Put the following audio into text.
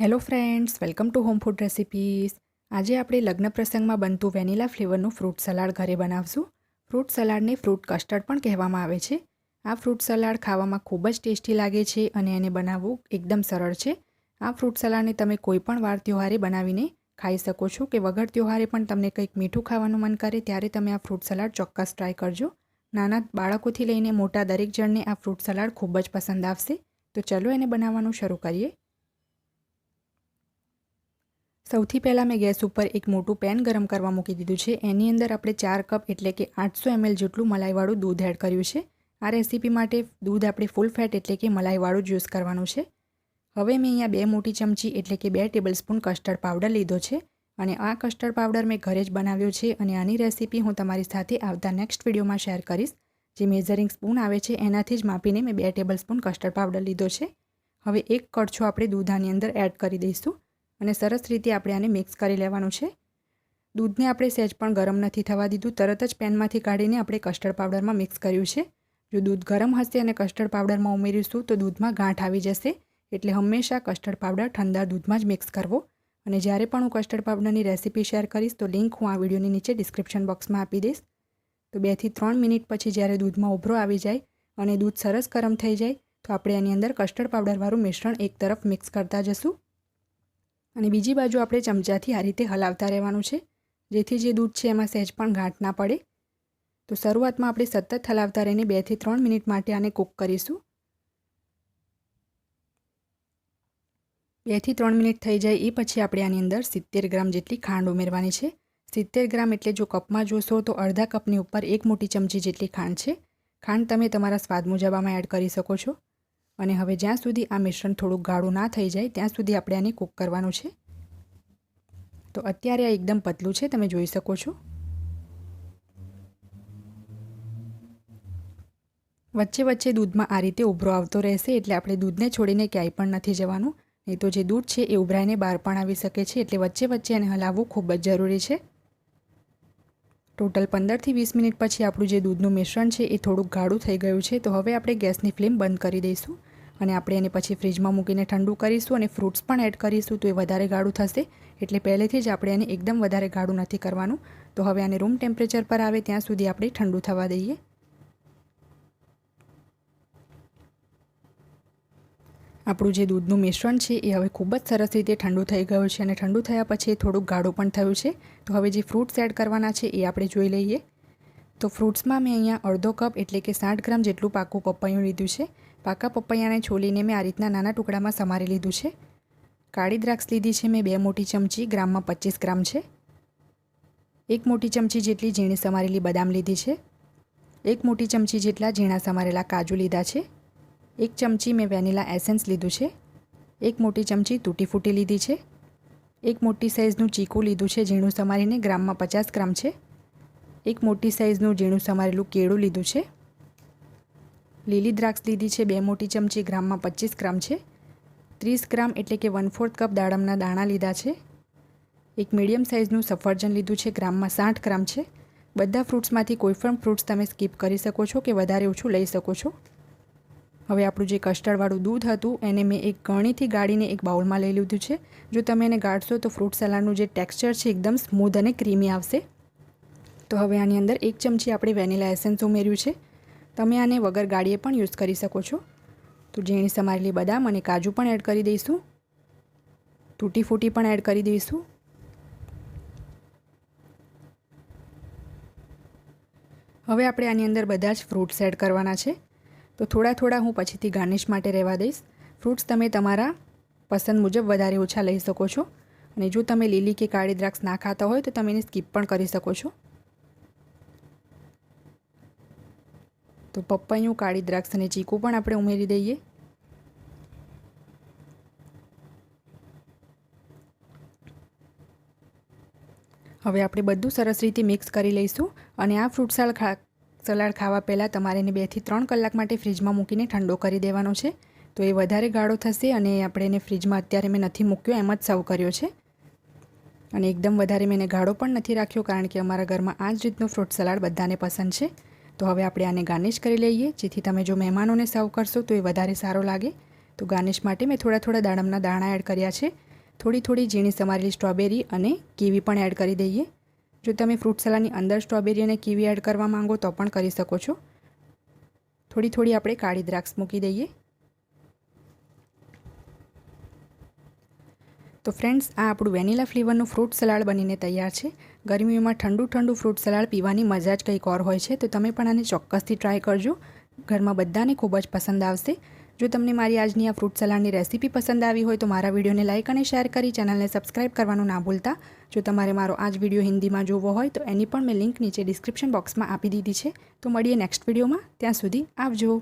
Hello friends, welcome to home food recipes. આજે આપણે લગ્ન પ્રસંગમાં બનતું વેનીલા ફ્લેવરનું ફ્રૂટ સલાડ ઘરે બનાવશું. ફ્રૂટ સલાડને ફ્રૂટ કસ્ટર્ડ પણ કહેવામાં આવે છે. આ ફ્રૂટ સલાડ ખાવામાં ખૂબ જ ટેસ્ટી લાગે છે અને એને બનાવવું એકદમ સરળ છે. આ ફ્રૂટ સલાડને તમે કોઈ પણ વાર તહેવારે બનાવીને ખાઈ શકો છો કે વગર તહેવારે પણ તમને કંઈક મીઠું ખાવાનું મન કરે ત્યારે તમે આ ફ્રૂટ સલાડ ચોક્કસ ટ્રાય કરજો. નાના બાળકોથી લઈને મોટા દરેક જણને આ ફ્રૂટ સલાડ ખૂબ જ પસંદ આવશે. તો ચલો એને બનાવવાનું શરૂ કરીએ. સૌથી પહેલાં મેં ગેસ ઉપર એક મોટું પેન ગરમ કરવા મૂકી દીધું છે. એની અંદર આપણે 4 કપ એટલે કે 800 ml જેટલું મલાઈવાળું દૂધ એડ કર્યું છે. આ રેસીપી માટે દૂધ આપણે ફૂલ ફેટ એટલે કે મલાઈવાળું જ યુઝ કરવાનું છે. હવે મેં અહીંયા 2 મોટી ચમચી એટલે કે 2 ટેબલસ્પૂન કસ્ટર્ડ પાવડર લીધો છે અને આ કસ્ટર્ડ પાવડર મેં ઘરે જ બનાવ્યો છે અને આની રેસીપી હું તમારી સાથે આવતા નેક્સ્ટ વિડીયોમાં શેર કરીશ. જે મેઝરિંગ સ્પૂન આવે છે એનાથી જ માપીને મેં 2 ટેબલસ્પૂન કસ્ટર્ડ પાવડર લીધો છે. હવે એક કડછો આપણે દૂધ આની અંદર એડ કરી દઈશું અને સરસ રીતે આપણે આને મિક્સ કરી લેવાનું છે. દૂધને આપણે સહેજ પણ ગરમ નથી થવા દીધું, તરત જ પેનમાંથી કાઢીને આપણે કસ્ટર્ડ પાવડરમાં મિક્સ કર્યું છે. જો દૂધ ગરમ હશે અને કસ્ટર્ડ પાવડરમાં ઉમેરીશું તો દૂધમાં ગાંઠ આવી જશે, એટલે હંમેશા કસ્ટર્ડ પાવડર ઠંડા દૂધમાં જ મિક્સ કરવો. અને જ્યારે પણ હું કસ્ટર્ડ પાવડરની રેસીપી શેર કરીશ તો લિંક હું આ વિડીયોની નીચે ડિસ્ક્રિપ્શન બોક્સમાં આપી દઈશ. તો 2 થી 3 મિનિટ પછી જ્યારે દૂધમાં ઉભરો આવી જાય અને દૂધ સરસ ગરમ થઈ જાય તો આપણે એની અંદર કસ્ટર્ડ પાવડરવાળું મિશ્રણ એક તરફ મિક્સ કરતા જશું અને બીજી બાજુ આપણે ચમચાથી આ રીતે હલાવતા રહેવાનું છે, જેથી જે દૂધ છે એમાં સહેજ પણ ગાંઠ ના પડે. તો શરૂઆતમાં આપણે સતત હલાવતા રહીને 2 થી 3 મિનિટ માટે આને કૂક કરીશું. 2 થી 3 મિનિટ થઈ જાય એ પછી આપણે આની અંદર 70 ગ્રામ જેટલી ખાંડ ઉમેરવાની છે. 70 ગ્રામ એટલે જો કપમાં જોશો તો અડધા કપની ઉપર 1 મોટી ચમચી જેટલી ખાંડ છે. ખાંડ તમે તમારા સ્વાદ મુજબ આમાં એડ કરી શકો છો. અને હવે જ્યાં સુધી આ મિશ્રણ થોડું ગાઢું ના થઈ જાય ત્યાં સુધી આપણે આને કૂક કરવાનું છે. તો અત્યારે આ એકદમ પતલું છે, તમે જોઈ શકો છો. વચ્ચે વચ્ચે દૂધમાં આ રીતે ઉભરો આવતો રહેશે, એટલે આપણે દૂધને છોડીને ક્યાંય પણ નથી જવાનું, નહીં તો જે દૂધ છે એ ઉભરાઈને બહાર પણ આવી શકે છે. એટલે વચ્ચે વચ્ચે એને હલાવવું ખૂબ જ જરૂરી છે. ટોટલ 15 થી 20 મિનિટ પછી આપણું જે દૂધનું મિશ્રણ છે એ થોડુંક ગાઢું થઈ ગયું છે. તો હવે આપણે ગેસની ફ્લેમ બંધ કરી દઈશું અને આપણે એને પછી ફ્રીજમાં મૂકીને ઠંડુ કરીશું અને ફ્રૂટ્સ પણ એડ કરીશું તો એ વધારે ગાઢું થશે. એટલે પહેલેથી જ આપણે એને એકદમ વધારે ગાઢું નથી કરવાનું. તો હવે આને રૂમ ટેમ્પરેચર પર આવે ત્યાં સુધી આપણે ઠંડુ થવા દઈએ. આપણું જે દૂધનું મિશ્રણ છે એ હવે ખૂબ જ સરસ રીતે ઠંડુ થઈ ગયું છે અને ઠંડુ થયા પછી થોડુંક ગાઢું પણ થયું છે. તો હવે જે ફ્રૂટ્સ એડ કરવાના છે એ આપણે જોઈ લઈએ. તો ફ્રૂટ્સમાં મેં અહીંયા અડધો કપ એટલે કે 60 ગ્રામ જેટલું પાકું પપૈયું લીધું છે. પાકા પપૈયાને છોલીને મેં આ રીતના નાના ટુકડામાં સમારી લીધું છે. કાળી દ્રાક્ષ લીધી છે મેં 2 મોટી ચમચી, ગ્રામમાં 25 ગ્રામ છે. 1 મોટી ચમચી જેટલી ઝીણી સમારેલી બદામ લીધી છે. 1 મોટી ચમચી જેટલા ઝીણા સમારેલા કાજુ લીધા છે. 1 ચમચી મેં વેનીલા એસેન્સ લીધું છે. 1 મોટી ચમચી તૂટી ફૂટી લીધી છે. 1 મોટી સાઇઝનું ચીકુ લીધું છે ઝીણું સમારીને, ગ્રામમાં 50 ગ્રામ છે. 1 મોટી સાઇઝનું ઝીણું સમારેલું કેળું લીધું છે. લીલી દ્રાક્ષ લીધી છે 2 મોટી ચમચી, ગ્રામમાં 25 ગ્રામ છે. 30 ગ્રામ એટલે કે 1/4 કપ દાડમના દાણા લીધા છે. એક મીડિયમ સાઇઝનું સફરજન લીધું છે, ગ્રામમાં 60 ગ્રામ છે. બધા ફ્રૂટ્સમાંથી કોઈ પણ ફ્રૂટ્સ તમે સ્કીપ કરી શકો છો કે વધારે ઓછું લઈ શકો છો. હવે આપણું જે કસ્ટર્ડવાળું દૂધ હતું એને મેં એક ગળણીથી ગાળીને એક બાઉલમાં લઈ લીધું છે. જો તમે એને ગાળશો તો ફ્રૂટ સલાડનું જે ટેક્સચર છે એકદમ સ્મૂધ અને ક્રીમી આવશે. તો હવે આની અંદર 1 ચમચી આપણે વેનીલા એસેન્સ ઉમેર્યું છે. તમે આને વગર ગાળીએ પણ યુઝ કરી શકો છો. તો ઝીણી સમારેલી બદામ અને કાજુ પણ એડ કરી દઈશું. તૂટી ફૂટી પણ એડ કરી દઈશું. હવે આપણે આની અંદર બધા જ ફ્રૂટ્સ એડ કરવાના છે. તો થોડા થોડા હું પછીથી ગાર્નિશ માટે રહેવા દઈશ. ફ્રૂટ્સ તમે તમારા પસંદ મુજબ વધારે ઓછા લઈ શકો છો અને જો તમે લીલી કે કાળી દ્રાક્ષ ના ખાતા હોય તો તમે એને સ્કીપ પણ કરી શકો છો. તો પપૈયું, કાળી દ્રાક્ષ અને ચીકુ પણ આપણે ઉમેરી દઈએ. હવે આપણે બધું સરસ રીતે મિક્સ કરી લઈશું અને આ ફ્રૂટ સલાડ ખાવા પહેલાં તમારે એને 2 થી 3 કલાક માટે ફ્રીજમાં મૂકીને ઠંડો કરી દેવાનો છે. તો એ વધારે ગાઢો થશે અને આપણે એને ફ્રીજમાં અત્યારે મેં નથી મૂક્યો, એમ જ સર્વ કર્યો છે. અને એકદમ વધારે મેં એને ગાઢો પણ નથી રાખ્યો કારણ કે અમારા ઘરમાં આ જ રીતનું ફ્રૂટ સલાડ બધાને પસંદ છે. તો હવે આપણે આને ગાર્નિશ કરી લઈએ, જેથી તમે જો મહેમાનોને સર્વ કરશો તો એ વધારે સારો લાગે. તો ગાર્નિશ માટે મેં થોડા થોડા દાડમના દાણા એડ કર્યા છે. થોડી થોડી ઝીણી સમારેલી સ્ટ્રોબેરી અને કીવી પણ એડ કરી દઈએ. જો તમે ફ્રૂટ સલાડની અંદર સ્ટ્રોબેરી અને કીવી એડ કરવા માંગો તો પણ કરી શકો છો. થોડી થોડી આપણે કાળી દ્રાક્ષ મૂકી દઈએ. તો ફ્રેન્ડ્સ, આ આપણું વેનીલા ફ્લેવરનું ફ્રૂટ સલાડ બનીને તૈયાર છે. ગરમીઓમાં ઠંડુ ઠંડુ ફ્રૂટ સલાડ પીવાની મજા જ કંઈક ઓર હોય છે. તો તમે પણ આને ચોક્કસથી ટ્રાય કરજો. ઘરમાં બધાને ખૂબ જ પસંદ આવશે. જો તમને મારી આજની આ ફ્રૂટ સલાડની રેસીપી પસંદ આવી હોય તો મારા વિડીયોને લાઇક અને શેર કરી ચેનલને સબસ્ક્રાઇબ કરવાનું ના ભૂલતા. જો તમારે મારો આ જ વિડીયો હિન્દીમાં જોવો હોય તો એની પણ મેં લિંક નીચે ડિસ્ક્રિપ્શન બોક્સમાં આપી દીધી છે. તો મળીએ નેક્સ્ટ વિડીયોમાં. ત્યાં સુધી આવજો.